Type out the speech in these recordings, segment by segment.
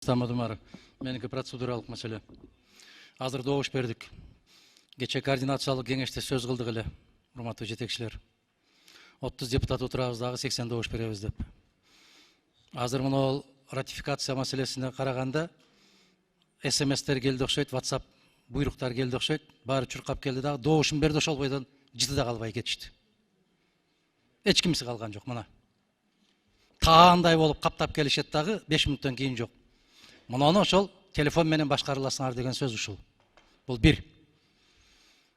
Стамадымар, меники процедуралык маселе. Азыр добуш бердик. Кече координациялык кеңеште сөз кылдык эле, урматтуу жетекчилер. 30 депутат отурабыз дагы 80 добуш беребиз деп. Азыр мына ратификация маселесине караганда СМСтер келди окшойт, WhatsApp буйруктар келди окшойт, баары чуркап келди дагы добушун берди ошол бойдон жыты да калбай кетишти. Эч кимиси калган жок мына. Таандай болуп каптап келишет дагы 5 мүнөттөн кийин жок. Мынаны ошол телефон менен башкарыласыңар деген сөз ушул. Бул бир.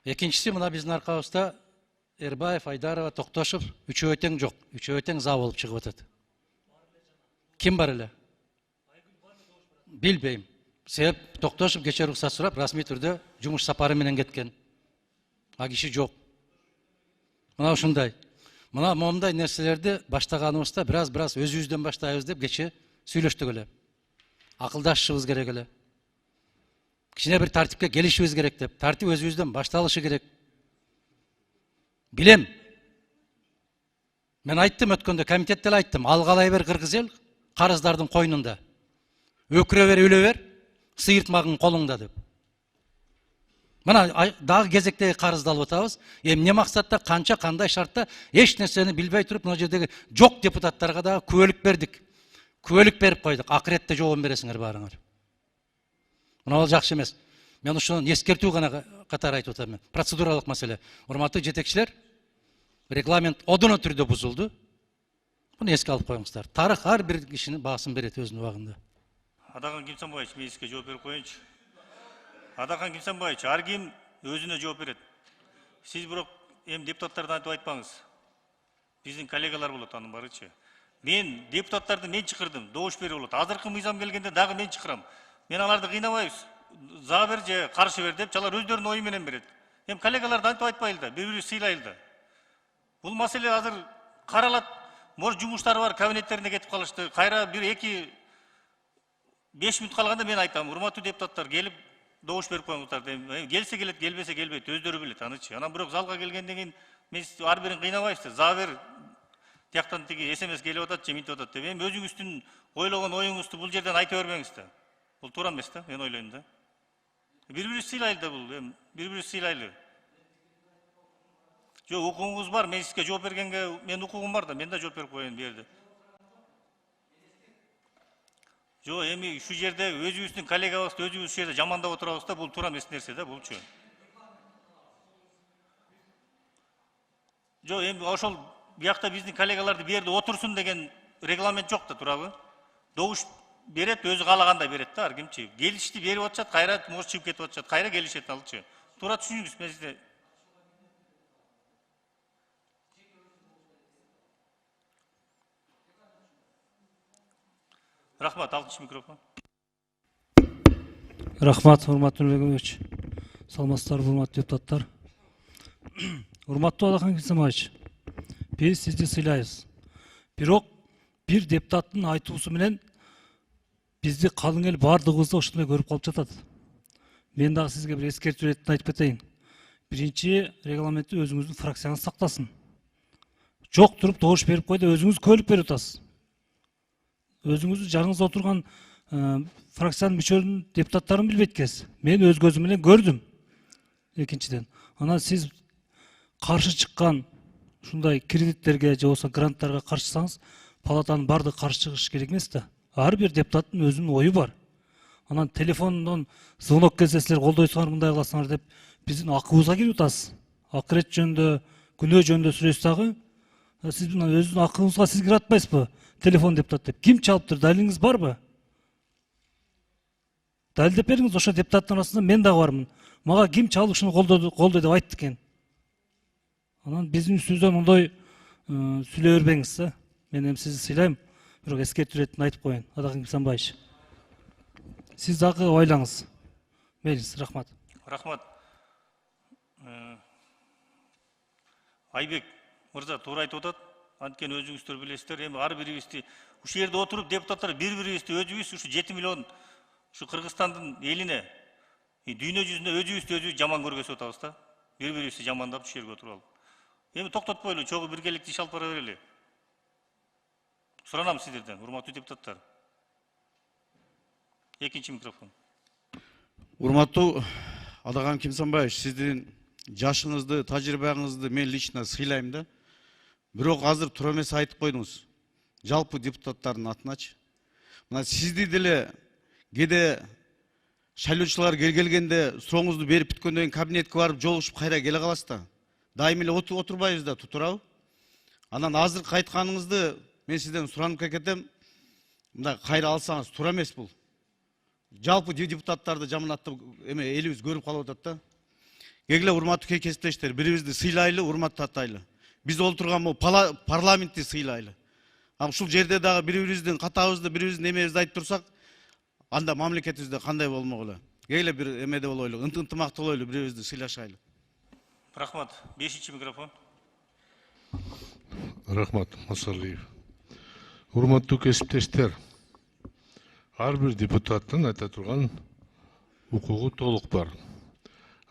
Экинчиси мына биздин аркабызда Эрбаев, Айдарова, Токтошов үчөө тең жок. Үчөө тең за болуп чыгып атат. Ким бар эле? Билбейм. Себеп Токтошов кече уруксат сурап, расмий түрдө жумуш сапары менен кеткен. А киши жок. Мына ушундай. Мына момундай нерселерди баштаганыбызда бираз өзүбүздөн баштайбыз деп кече сүйлөштүк эле. Акылдашышыбыз керек эле. Кичине бир тартипке келишибиз керек деп. Тартип өзүбүздөн башталышы керек. Билем. Мен айттым өткөндө, комитетте эле айттым. Алгалай бер кыргыз эл карыздардын койнунда. Өкүрө бер, өлө бер, сыйыртмагың колуңда деп. Мына дагы кезектеги карызды алып атабыз. Эмне максатта, канча, кандай шартта эч нерсени билбей туруп, мына жердеги жок депутаттарга дагы күбөлүк бердик. Күбөлүк берип койдук. Акыретте жообун бересиңер баарыңар. Мына ал жакшы эмес. Мен ушуну эскертүү гана катары айтып атам. Процедуралык маселе. Урматтуу жетекчилер, регламент одоно түрдө бузулду. Буну эске алып коюңуздар. Тарых ар бир кишинин баасын берет өзүнүн убагында. Адахан Кимсанбаевич, мен сизге жооп берип коеюнчу. Адахан Кимсанбаевич, ар ким өзүнө жооп берет. Сиз бирок эми депутаттардан айтып айтпаңыз. Биздин коллегалар болот анын баарычы. Мен депутаттарды мен чакырдым, добуш берип болот. Азыркы мыйзам келгенде дагы мен чакырам. Мен аларды кыйнабайбыз. За бер же каршы бер деп, алар өздөрүнүн ою менен берет. Эми коллегаларды айтып айтпайлы да, бири-бирибизди сыйлайлы да. Бул маселе азыр каралат. Может жумуштары бар, кабинеттерине кетип калышты. Кайра 1-2 5 мүнөт калганда мен айтам, урматтуу депутаттар келип добуш берип коюңуздар. Келсе келет, келбесе келбейт, өздөрү билет анычы. Анан бирок залга келгенден кийин мен ар бирин кыйнабайбыз да. За бер тияктан тиги СМС келип атат, же мынтип атат деп. Эми өзүңүздүн ойлогон оюңузду бул жерден айта бербеңиз да. Бул туура эмес да, мен ойлойм да. Бири-бирибизди сыйлайлы да бул, бири-бирибизди сыйлайлы. Жок, укугуңуз бар, мен сизге жооп бергенге мен укугум бар да, мен да жооп берип коеюн бу жерде. Жок, эми ушул жерде өзүбүздүн коллегабызды өзүбүз ушул жерде жамандап отурабыз да, бул туура эмес нерсе да, булчу. Жок, эми ошол биякта биздин коллегаларды бу жерде отурсун деген регламент жок да, туурабы? Добуш берет, өзү каалагандай берет да, ар кимчи. Келишти берип атышат, кайра может чыгып кетип атышат, кайра келишет алчы. Туура түшүнүңүз, мен сизде. Рахмат, 6-ncı микрофон. Рахмат, урматтуу Нурбекович. Саламатсыздарбы, урматтуу депутаттар. Урматтуу Адахан Кимсанбаевич, биз сизди сыйлайбыз. Бирок бир депутаттын айтуусу менен бизди калың эл баардыгыбызды ошондой көрүп калып жатат. Мен дагы сизге бир эскертүү иретин айтып кетейин. Биринчи, регламентти өзүңүздүн фракцияңыз сактасын. Жок туруп добуш берип койду, өзүңүз күбөлүк берип атасыз. Өзүңүздүн жаныңызда отурган фракциянын мүчөлөрүнүн депутаттарын билбейт экенсиз. Мен өз көзүм менен көрдүм. Экинчиден, анан сиз каршы чыккан ушундай кредиттерге же болбосо гранттарга каршысаңыз, палатанын баардыгы каршы чыгыш керек эмес да. Ар бир депутаттын өзүнүн ою бар. Анан телефондон звонок келсе силер колдойсуңар, мындай кыласыңар деп биздин акыбызга кирип атасыз. Акырет жөнүндө, күнөө жөнүндө сүйлөшсөз дагы сиз өзүнүн акыбыңызга сиз кирип атпайсызбы? Телефон депутат деп. Ким чалыптыр? Далилиңиз барбы? Далилдеп бериңиз, ошо депутаттын арасында мен дагы бармын. Мага ким чалып ушуну колдой деп айтты экен. Анан биздин үстүбүздөн ондой сүйлөй бербеңиз да. Мен эми сизди сыйлайм, бирок эскертүү иретин айтып коеюн, Адахан Кимсанбаевич. Сиз дагы ойлоңуз. Мейлиңиз, рахмат. Рахмат. Айбек мырза туура айтып атат. Анткени өзүңүздөр билесиздер, эми ар бирибизди ушул жерде отуруп депутаттар бири-бирибизди өзүбүз ушу 7 миллион ушу Кыргызстандын элине дүйнө жүзүндө өзүбүздү жаман көргөзүп атабыз да. Бири-бирибизди жамандап ушул жерге отуруп алып. Эми токтотпойлу, чогуу биргеликте иш алып бара берели. Суранам сиздерден, урматтуу депутаттар. Экинчи микрофон. Урматтуу Адаган Кимсанбаевич, сиздин жашыңызды, тажрыйбаңызды мен лично сыйлайм да. Бирок азыр туура эмес айтып койдуңуз. Жалпы депутаттардын атыначы. Мына сизди деле кээде шайлоочулар келгенде сурооңузду берип бүткөндөн кийин кабинетке барып жолугушуп кайра келе каласыз да. Дайым эле отурбайбыз да, туурабы? Анан азыркы айтканыңызды мен сизден суранып кетем. Мындай кайра алсаңыз туура эмес бул. Жалпы депутаттарды жаманаттап элибиз көрүп калып атат да. Кегиле урматтуу кесиптештер, бирибизди сыйлайлы, урматтатайлы. Биз олтурган бул парламентти сыйлайлы. Ушул жерде дагы бири-бирибиздин катабызды, бири-бирибиздин эмебизди айтып турсак, анда мамлекетибизде кандай болмок эле. Кегиле бир эмеде болойлу, ынтымактуу болойлу, бири-бирибизди сыйлашайлы. Рахмат. 5-чи микрофон. Рахмат, Масалиев. Урматтуу кесиптештер, ар бир депутаттын айта турган укугу толук бар.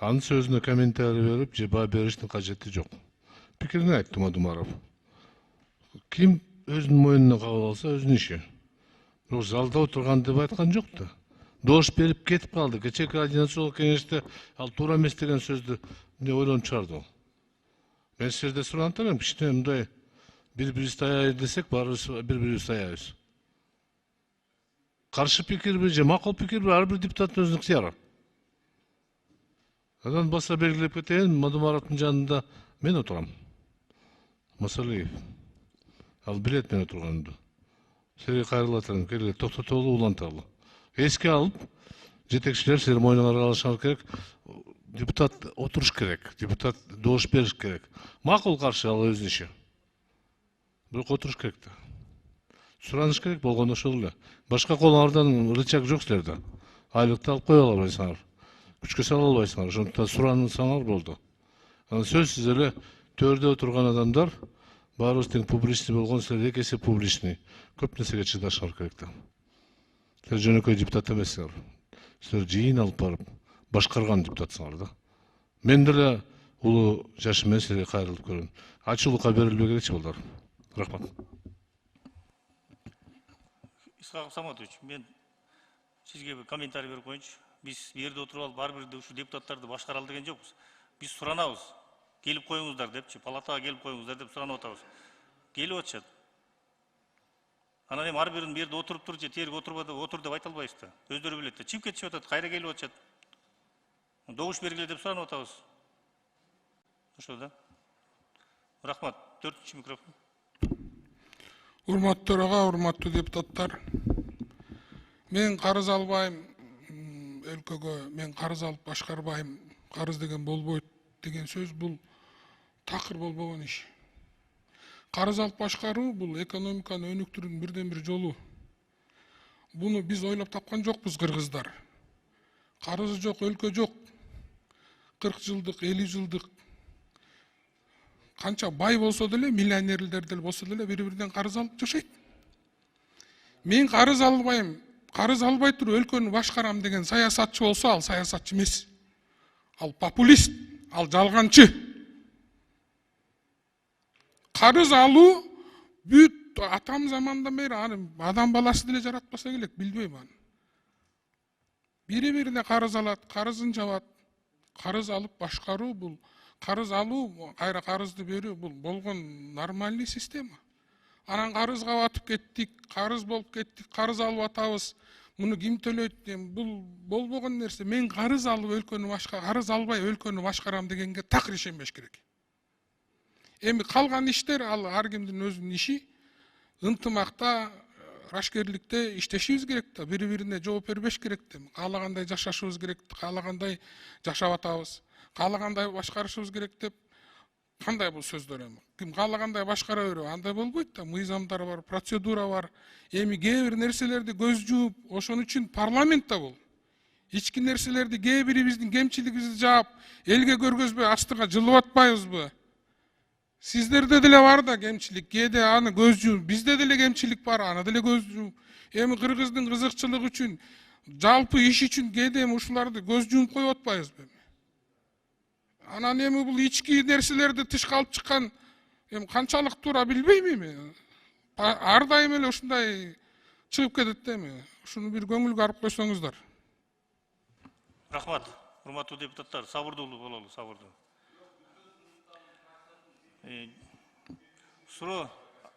Анын сөзүнө комментарий берип, же баа бериштин кажети жок. Пикирин айтты Мадумаров. Ким өзүнүн мойнуна кабыл алса өзүнүн иши. Бирок залда отурган деп айткан жок да. Дош берип кетип калды. Кечээ координациялык кеңеште ал туура эмес деген сөздү ойлонуп чыгарды. Мен силерден суранып атам, кичине мындай бири-бирибизди аяйбыз десек, баарыбыз бири-бирибизди аяйбыз. Каршы пикирби же макул пикирби ар бир депутаттын өзүнүн ыктыяры. Андан баса белгилеп кетейин, Мадумаровдун жанында мен отурам. Масалиев. Ал билет мен отурганымды. Силерге кайрылып атам, келе токтотолу, уланталы. Эске алып, жетекчилер силер мойнуңарга алышыңар керек. Депутат отуруш керек, депутат добуш бериш керек. Макул каршы ал өзүнүн иши. Бирок отуруш керек да. Сураныш керек болгондо ошол эле. Башка колуңардан рычаг жок силерде. Айлыкты алып кое албайсыңар. Күчкө сала албайсыңар. Ошондуктан сурансаңар болду. Анан сөзсүз эле төрдө отурган адамдар баарыбыз тең публичный болгон, силер эки эсе публичный. Көп нерсеге чыдашыңар керек да. Силер жөнөкөй депутат эмессиңер. Силер жыйын алып барып башкарган депутатсыңар да. Мен деле улуу жашым менен силерге кайрылып көрөм. Ачуулукка берилбей керекчи болдор. Рахмат. Исхаков Саматович, мен сизге bir комментарий берип коеюнчу. Биз бу жерде отуруп алып ар бир ушу депутаттарды башкара ал деген жокпуз. Биз суранабыз. Келип коюңуздар депчи, палатага келип коюңуздар деп суранып атабыз. Келип атышат. Анан эми ар бирин бу жерде отуруп туруп же тегерге отур деп айта албайбыз да. Өздөрү билет да. Чыгып кетишип атат, кайра келип атышат. Добуш бергиле деп суранып атабыз. Ошо да. Рахмат. 4-чү микрофон. Урматтуу төрага, урматтуу депутаттар. Мен карыз албайм өлкөгө, мен карыз алып башкарбайм, карыз деген болбойт деген сөз бул такыр болбогон иш. Карыз алып башкаруу бул экономиканы өнүктүрүүнүн бирден бир жолу. Буну биз ойлоп тапкан жокпуз, кыргыздар. Карызы жок өлкө жок. 40 жылдык, 50 жылдык канча бай болсо деле, миллионерлер деле болсо деле бири-биринен карыз алып жашайт. Мен карыз албайм, карыз албай туруп өлкөнү башкарам деген саясатчы болсо, ал саясатчы эмес. Ал популист, ал жалганчы. Карыз алуу бүт атам замандан бери адам баласы деле жаратпаса керек, билбейм аны. Бири-бирине карыз алат, карызын жабат. Карыз алып башкаруу бул, карыз алуу, кайра карызды берүү бул болгон нормальный система. Анан карызга батып кеттик, карыз болуп кеттик, карыз алып атабыз. Муну ким төлөйт? Бул болбогон нерсе. Мен карыз алып өлкөнү карыз албай өлкөнү башкарам дегенге такыр ишенбеш керек. Эми калган иштер ал ар кимдин өзүнүн иши. Ынтымакта, рашкерликте иштешибиз керек да, бири-бирине жооп бербеш керек да. Каалагандай жашашыбыз керек, каалагандай жашап атабыз, каалагандай башкарышыбыз керек деп кандай бул сөздөр эми? Ким каалагандай башкара берип, андай болбойт да. Мыйзамдар бар, процедура бар. Эми кээ бир нерселерди көз жууп, ошон үчүн парламент да бул. Ички нерселерди кээ бирибиздин кемчилигибизди жаап, элге көргөзбөй астыга жылып атпайбызбы? Сиздерде деле бар да кемчилик, кээде аны көз жууп, бизде деле кемчилик бар, аны деле көз жууп. Эми кыргыздын кызыкчылыгы үчүн, жалпы иш үчүн кээде эми ушуларды көз жууп коюп атпайбызбы? Анан эми бул ички нерселерди тышка алып чыккан эми канчалык туура билбейм эми. Ар дайым эле ушундай чыгып кетет да эми. Ушуну бир көңүлгө алып койсоңуздар. Рахмат. Урматтуу депутаттар, сабырдуулуу бололу, сабырдуу. Суроо